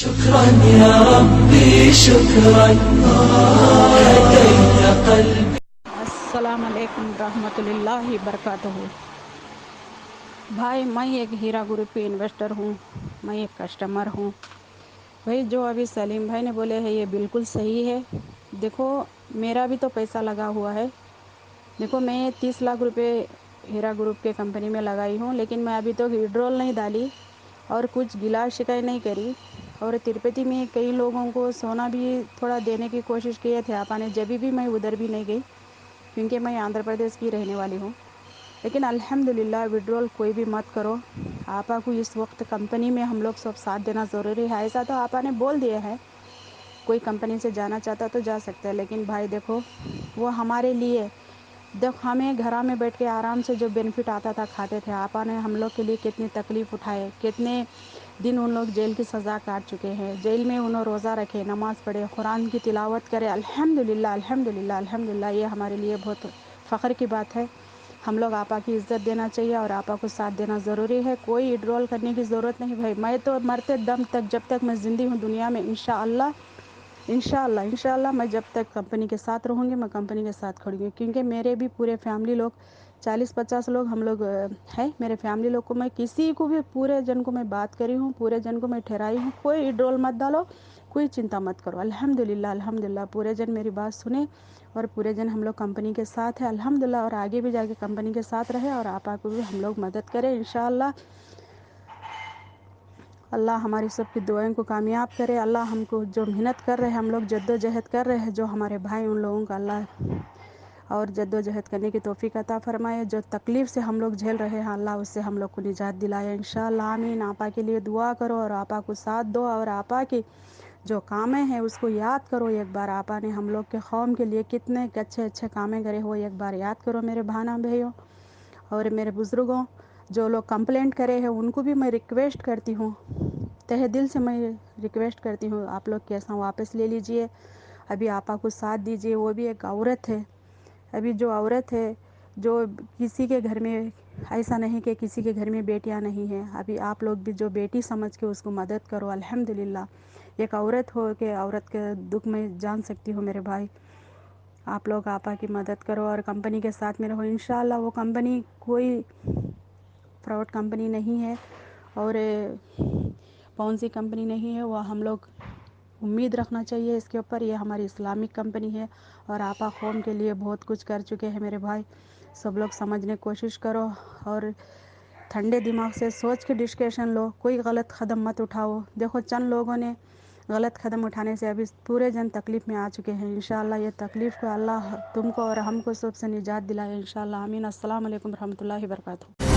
شكرا يا ربي شكرا هديت قلبي. السلام علیکم ورحمۃ اللہ وبرکاتہ. بھائی میں ایک ہیرا گروپ کی انویسٹر ہوں، میں ایک کسٹمر ہوں. بھائی جو ابھی سلیم بھائی نے بولے ہیں یہ بالکل صحیح ہے. دیکھو میرا بھی تو پیسہ لگا ہوا ہے. دیکھو میں 30 لاکھ روپے ہیرا گروپ کے کمپنی میں لگائی ہوں، لیکن میں ابھی تک وڈرول نہیں ڈالی اور کچھ گلا شکایت نہیں کری. اور تروپتی میں کئی لوگوں کو سونا بھی تھوڑا دینے کی کوشش کیے تھے آپا نے، جبھی بھی میں ادھر بھی نہیں گئی کیونکہ میں آندھرا پردیش کی رہنے والی ہوں. لیکن الحمدللہ وڈرول کوئی بھی مت کرو. آپا کو اس وقت کمپنی میں ہم لوگ سب ساتھ دینا ضروری ہے. ایسا تو آپا نے بول دیا ہے کوئی کمپنی سے جانا چاہتا تو جا سکتا ہے، لیکن بھائی دیکھو وہ ہمارے لیے ہمیں گھر میں بیٹھ کے آرام سے جو بینیفٹ آتا تھا کھاتے تھے. آپا نے ہم لوگ کے لیے کتنی تکلیف اٹھائے، کتنے دن ان لوگ جیل کی سزا کاٹ چکے ہیں. جیل میں انہوں روزہ رکھے، نماز پڑھے، قرآن کی تلاوت کرے. الحمدللہ الحمدللہ الحمدللہ یہ ہمارے لیے بہت فخر کی بات ہے. ہم لوگ آپا کی عزت دینا چاہیے اور آپا کو ساتھ دینا ضروری ہے. کوئی وڈرول کرنے کی ضرورت نہیں بھائی. میں تو مرتے دم تک جب تک میں زندہ ہوں دنیا میں انشاءاللہ میں جب تک کمپنی کے ساتھ رہوں گی میں کمپنی کے ساتھ کھڑی ہوں. کیونکہ میرے بھی پورے فیملی لوگ 40-50 لوگ ہم لوگ ہیں. میرے فیملی لوگ کو میں کسی کو بھی پورے جن کو میں بات کری ہوں، پورے جن کو میں ٹھہرائی ہوں کوئی وڈرول مت ڈالو، کوئی چنتا مت کرو. الحمدللہ الحمدللہ پورے جن میری بات سنیں اور پورے جن ہم لوگ کمپنی کے ساتھ ہیں الحمدللہ، اور آگے بھی جا کے کمپنی کے ساتھ رہے اور آپا کو بھی ہم لوگ مدد کریں انشاءاللہ. اللہ ہماری سب کی دعائیں کو کامیاب کرے. اللہ ہم کو جو محنت کر رہے ہیں، ہم لوگ جد و جہد کر رہے ہیں، جو ہمارے بھائی ان لوگوں کا اللہ اور جد و جہد کرنے کی توفیق عطا فرمائے. جو تکلیف سے ہم لوگ جھیل رہے ہیں اللہ اس سے ہم لوگ کو نجات دلائے انشاءاللہ آمین. آپا کے لیے دعا کرو اور آپا کو ساتھ دو اور آپا کی جو کامیں ہیں اس کو یاد کرو. ایک بار آپا نے ہم لوگ کے قوم کے لیے کتنے اچھے کامیں کرے ہو ایک بار یاد کرو میرے بہنوں بھائیوں اور میرے بزرگوں. جو لوگ کمپلینٹ کرے ہیں ان کو بھی میں ریکویسٹ کرتی ہوں، تہہ دل سے میں ریکویسٹ کرتی ہوں آپ لوگ کیسا واپس لے لیجئے. ابھی آپا کو ساتھ دیجئے. وہ بھی ایک عورت ہے. ابھی جو عورت ہے جو کسی کے گھر میں ایسا نہیں کہ کسی کے گھر میں بیٹیاں نہیں ہیں. ابھی آپ لوگ بھی جو بیٹی سمجھ کے اس کو مدد کرو. الحمدللہ ایک عورت ہو کہ عورت کے دکھ میں جان سکتی ہوں میرے بھائی. آپ لوگ آپا کی مدد کرو اور کمپنی کے ساتھ میں رہو انشاءاللہ. وہ کمپنی کوئی فراڈ کمپنی نہیں ہے اور پونسی کمپنی نہیں ہے. وہ ہم لوگ امید رکھنا چاہیے اس کے اوپر. یہ ہماری اسلامک کمپنی ہے اور آپا قوم کے لیے بہت کچھ کر چکے ہیں میرے بھائی. سب لوگ سمجھنے کی کوشش کرو اور ٹھنڈے دماغ سے سوچ کے ڈسکشن لو. کوئی غلط قدم مت اٹھاؤ. دیکھو چند لوگوں نے غلط قدم اٹھانے سے ابھی پورے جن تکلیف میں آ چکے ہیں. انشاءاللہ یہ تکلیف کو اللہ تم کو اور ہم کو سب سے نجات دلائے انشاءاللہ آمین. السلام علیکم ورحمۃ اللہ وبرکاتہ.